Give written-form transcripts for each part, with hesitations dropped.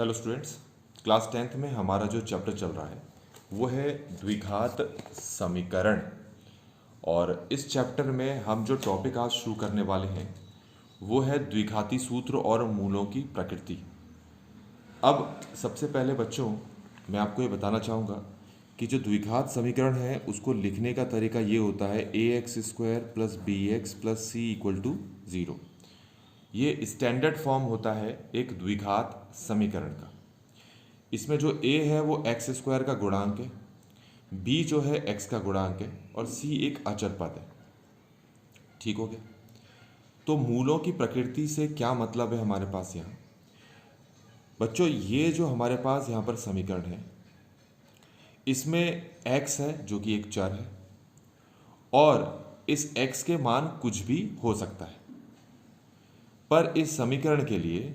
Hello students, class 10th में हमारा जो चैप्टर चल रहा है वो है द्विघात समीकरण। और इस चैप्टर में हम जो टॉपिक आज शुरू करने वाले हैं वो है द्विघाती सूत्र और मूलों की प्रकृति। अब सबसे पहले बच्चों, मैं आपको ये बताना चाहूँगा कि जो द्विघात समीकरण है उसको लिखने का तरीका ये होता है ax² + bx + c = 0। ये स्टैंडर्ड फॉर्म होता है एक द्विघात समीकरण का। इसमें जो a है वो x² का गुणांक है, b जो है x का गुणांक है और c एक अचर पद है। ठीक हो गया। तो मूलों की प्रकृति से क्या मतलब है हमारे पास यहाँ बच्चों, ये जो हमारे पास यहाँ पर समीकरण है इसमें x है जो कि एक चर है और इस x के मान कुछ भी हो सकता है। पर इस समीकरण के लिए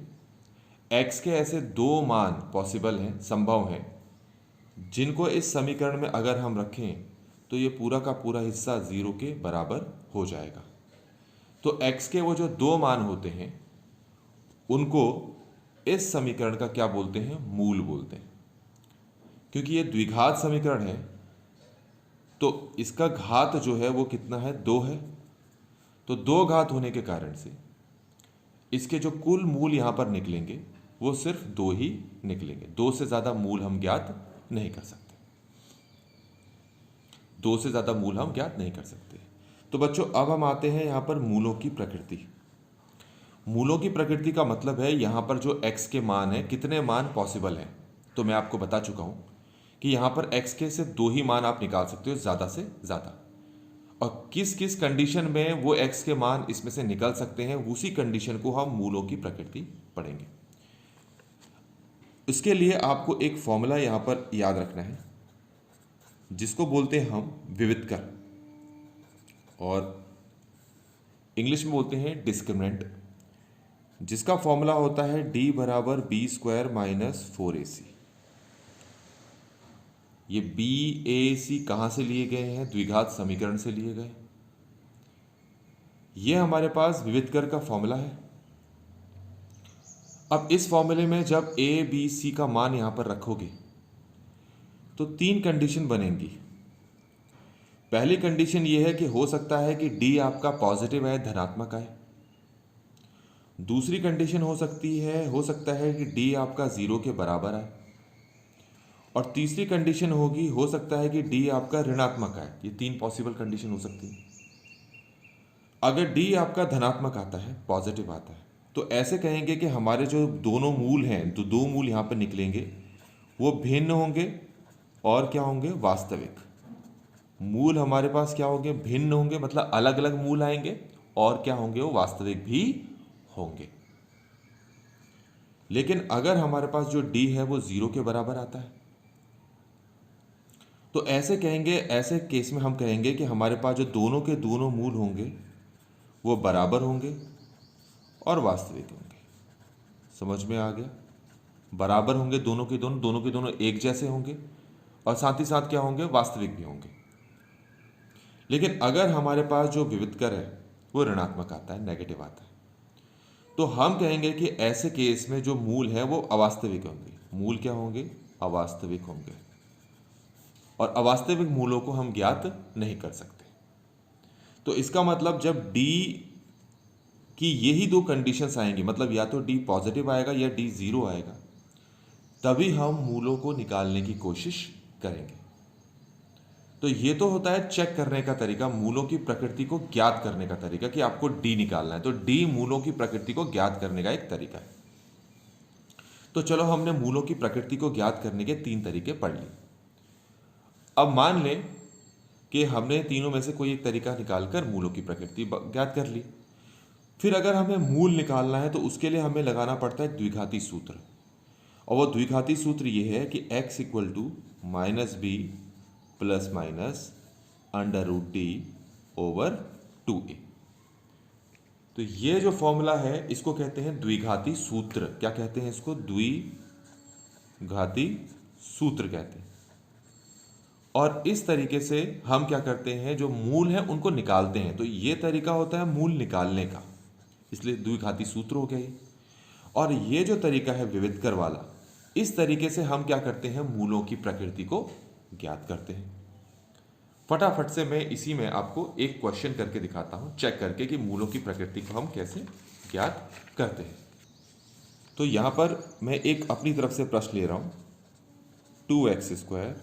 x के ऐसे दो मान पॉसिबल हैं, संभव हैं, जिनको इस समीकरण में अगर हम रखें तो ये पूरा का पूरा हिस्सा 0 के बराबर हो जाएगा। तो x के वो जो दो मान होते हैं उनको इस समीकरण का क्या बोलते हैं? मूल बोलते हैं। क्योंकि ये द्विघात समीकरण है तो इसका घात जो है वो कितना है? 2 है। तो 2 घात होने के कारण से इसके जो कुल मूल यहाँ पर निकलेंगे वो सिर्फ 2 ही निकलेंगे। 2 से ज़्यादा मूल हम ज्ञात नहीं कर सकते। 2 से ज़्यादा मूल हम ज्ञात नहीं कर सकते। तो बच्चों, अब हम आते हैं यहाँ पर मूलों की प्रकृति। मूलों की प्रकृति का मतलब है यहाँ पर जो x के मान है, कितने मान पॉसिबल हैं। तो मैं आपको बता चुका हूँ कि यहाँ पर x के से 2 ही मान आप निकाल सकते हो, ज़्यादा से ज़्यादा। और किस किस कंडीशन में वो x के मान इसमें से निकल सकते हैं, उसी कंडीशन को हम मूलों की प्रकृति पढ़ेंगे। इसके लिए आपको एक फॉर्मूला यहाँ पर याद रखना है जिसको बोलते हैं हम विवितकर, और इंग्लिश में बोलते हैं डिस्क्रिमिनेंट, जिसका फॉर्मूला होता है d = b² - 4ac। ये b a c कहाँ से लिए गए हैं? द्विघात समीकरण से लिए गए। ये हमारे पास विवितकर का फॉर्मूला है। अब इस फॉर्मूले में जब a b c का मान यहाँ पर रखोगे तो 3 कंडीशन बनेंगी। पहली कंडीशन ये है कि हो सकता है कि d आपका पॉजिटिव है, धनात्मक है। दूसरी कंडीशन हो सकता है कि d आपका 0 के बराबर है। और तीसरी कंडीशन होगी, हो सकता है कि d आपका ऋणात्मक है। ये 3 पॉसिबल कंडीशन हो सकती है। अगर d आपका धनात्मक आता है, पॉजिटिव आता है, तो ऐसे कहेंगे कि हमारे जो दोनों मूल हैं, तो 2 मूल यहाँ पर निकलेंगे, वो भिन्न होंगे और क्या होंगे? वास्तविक। मूल हमारे पास क्या होंगे? भिन्न होंगे, मतलब अलग अलग मूल आएंगे, और क्या होंगे? वो वास्तविक भी होंगे। लेकिन अगर हमारे पास जो d है वो 0 के बराबर आता है तो ऐसे कहेंगे, ऐसे केस में हम कहेंगे कि हमारे पास जो दोनों के दोनों मूल होंगे वो बराबर होंगे और वास्तविक होंगे। समझ में आ गया? बराबर होंगे दोनों के दोनों एक जैसे होंगे और साथ ही साथ क्या होंगे? वास्तविक भी होंगे। लेकिन अगर हमारे पास जो विवितकर है वो ऋणात्मक आता है, नेगेटिव आता है, तो हम कहेंगे कि ऐसे केस में जो मूल है वो अवास्तविक होंगे। मूल क्या होंगे? अवास्तविक होंगे। और अवास्तविक मूलों को हम ज्ञात नहीं कर सकते। तो इसका मतलब जब d की यही 2 कंडीशंस आएंगी, मतलब या तो d पॉजिटिव आएगा या d 0 आएगा, तभी हम मूलों को निकालने की कोशिश करेंगे। तो ये तो होता है चेक करने का तरीका, मूलों की प्रकृति को ज्ञात करने का तरीका, कि आपको d निकालना है। तो d मूलों की प्रकृति को ज्ञात करने का एक तरीका है। तो चलो, हमने मूलों की प्रकृति को ज्ञात करने के 3 तरीके पढ़ लिए। अब मान लें कि हमने तीनों में से कोई एक तरीका निकालकर मूलों की प्रकृति ज्ञात कर ली। फिर अगर हमें मूल निकालना है तो उसके लिए हमें लगाना पड़ता है द्विघाती सूत्र। और वो द्विघाती सूत्र ये है कि x = -b ± √d/2a। तो ये जो फॉर्मूला है इसको कहते हैं द्विघाती सूत्र। क्या कहते हैं इसको? द्विघाती सूत्र कहते हैं। और इस तरीके से हम क्या करते हैं, जो मूल हैं उनको निकालते हैं। तो ये तरीका होता है मूल निकालने का, इसलिए द्विघाती सूत्र हो गया ये। और ये जो तरीका है विवितकर वाला, इस तरीके से हम क्या करते हैं, मूलों की प्रकृति को ज्ञात करते हैं। फटाफट से मैं इसी में आपको एक क्वेश्चन करके दिखाता हूं, चेक करके कि मूलों की प्रकृति को हम कैसे ज्ञात करते हैं। तो यहां पर मैं एक अपनी तरफ से प्रश्न ले रहा हूं, 2x²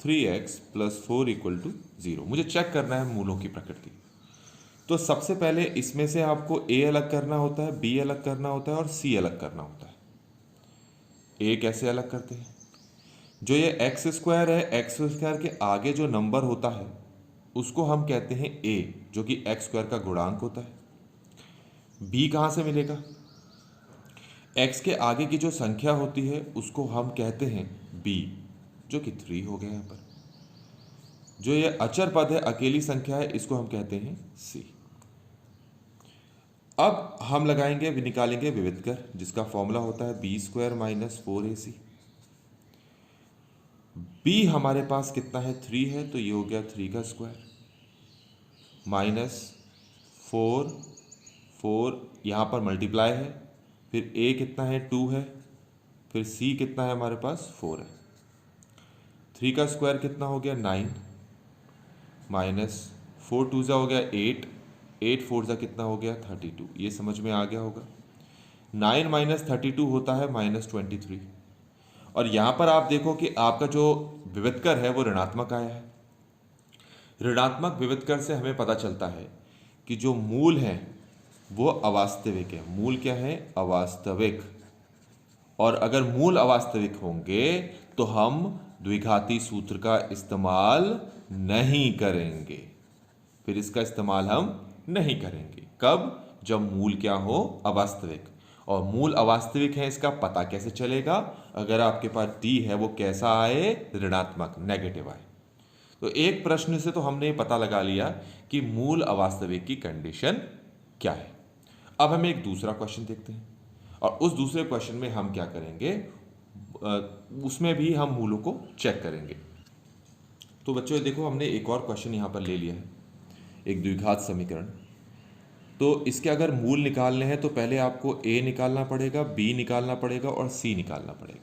3x + 4 = 0। मुझे चेक करना है मूलों की प्रकृति। तो सबसे पहले इसमें से आपको a अलग करना होता है, b अलग करना होता है और c अलग करना होता है। a कैसे अलग करते हैं? जो ये x² है, x² के आगे जो नंबर होता है उसको हम कहते हैं a, जो कि x² का गुणांक होता है। b कहाँ से मिलेगा? x के आगे की जो संख्या होती है उसको हम कहते हैं b, जो कि 3 हो गया यहाँ पर। जो ये अचर पद है, अकेली संख्या है, इसको हम कहते हैं c। अब हम लगाएंगे, निकालेंगे विविधकर, जिसका फॉर्मूला होता है b² - 4ac। b हमारे पास कितना है, 3 है, तो ये हो गया 3 का स्क्वायर -4, 4 यहाँ पर मल्टीप्लाई है, फिर a कितना है, 2 है, फिर c कितना है हमारे पास, 4 है। 3 का स्क्वायर कितना हो गया, 9 -4 2 हो गया 8, 8 4 कितना हो गया, 32। ये समझ में आ गया होगा। 9 - 32 होता है -23। और यहाँ पर आप देखो कि आपका जो विविधकर है वो ऋणात्मक आया है। ऋणात्मक विविधकर से हमें पता चलता है कि जो मूल हैं वो अवास्तविक है। मूल क्या है, अवास्तविक। और अगर मूल अवास्तविक होंगे तो हम द्विघाती सूत्र का इस्तेमाल नहीं करेंगे। फिर इसका इस्तेमाल हम नहीं करेंगे। कब? जब मूल क्या हो, अवास्तविक। और मूल अवास्तविक है, इसका पता कैसे चलेगा? अगर आपके पास d है वो कैसा आए, ऋणात्मक, नेगेटिव आए। तो एक प्रश्न से तो हमने पता लगा लिया कि मूल अवास्तविक की कंडीशन क्या है। अब हम एक दूसरा क्वेश्चन देखते हैं, और उस दूसरे क्वेश्चन में हम क्या करेंगे, उसमें भी हम मूलों को चेक करेंगे। तो बच्चों देखो, हमने एक और क्वेश्चन यहाँ पर ले लिया है, एक द्विघात समीकरण। तो इसके अगर मूल निकालने हैं तो पहले आपको a निकालना पड़ेगा, b निकालना पड़ेगा और c निकालना पड़ेगा।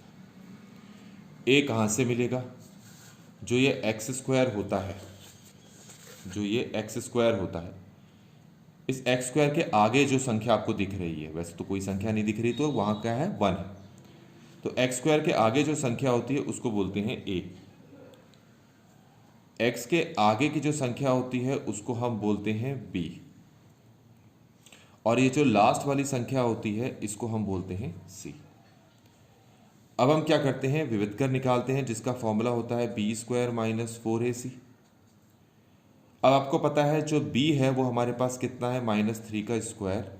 a कहाँ से मिलेगा? जो ये x² होता है, जो ये x² होता है, इस x² के आगे जो संख्या आपको दिख रही है, वैसे तो कोई संख्या नहीं दिख रही, तो वहाँ क्या है, 1 है। तो x² के आगे जो संख्या होती है उसको बोलते हैं a। x के आगे की जो संख्या होती है उसको हम बोलते हैं b। और ये जो लास्ट वाली संख्या होती है इसको हम बोलते हैं c। अब हम क्या करते हैं, विविधकर निकालते हैं, जिसका फॉर्मूला होता है b² - 4ac। अब आपको पता है जो b है वो हमारे पास कितना है, -3 का स्क्वायर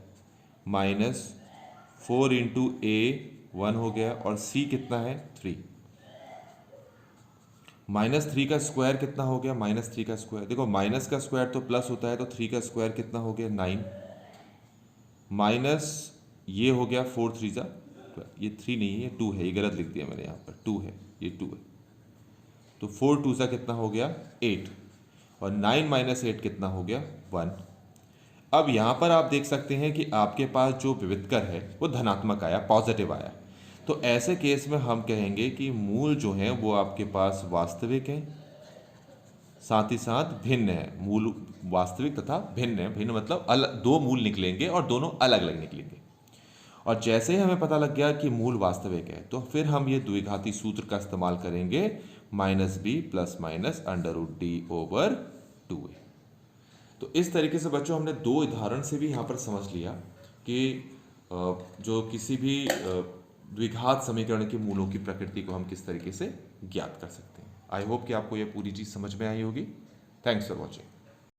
-4 × a 1 हो गया, और c कितना है, 3। -3 का स्क्वायर कितना हो गया, -3 का स्क्वायर, देखो माइनस का स्क्वायर तो प्लस होता है, तो 3 का स्क्वायर कितना हो गया, 9, माइनस ये हो गया 4 3 जा, ये 3 नहीं है, ये 2 है, ये गलत लिख दिया मैंने यहाँ पर, 2 है, ये 2 है। तो 4 2 जा कितना हो गया, 8, और 9 - 8 कितना हो गया, 1। अब यहाँ पर आप देख सकते हैं कि आपके पास जो विविधकर है वो धनात्मक आया, पॉजिटिव आया। तो ऐसे केस में हम कहेंगे कि मूल जो है वो आपके पास वास्तविक है, साथ ही साथ भिन्न है। मूल वास्तविक तथा भिन्न है। भिन्न मतलब अलग, दो मूल निकलेंगे और दोनों अलग अलग निकलेंगे। और जैसे ही हमें पता लग गया कि मूल वास्तविक है, तो फिर हम ये द्विघाती सूत्र का इस्तेमाल करेंगे, -b ± √d/2a। तो इस तरीके से बच्चों हमने दो उदाहरण से भी यहाँ पर समझ लिया कि जो किसी भी द्विघात समीकरण के मूलों की प्रकृति को हम किस तरीके से ज्ञात कर सकते हैं। आई होप कि आपको यह पूरी चीज़ समझ में आई होगी। Thanks for watching.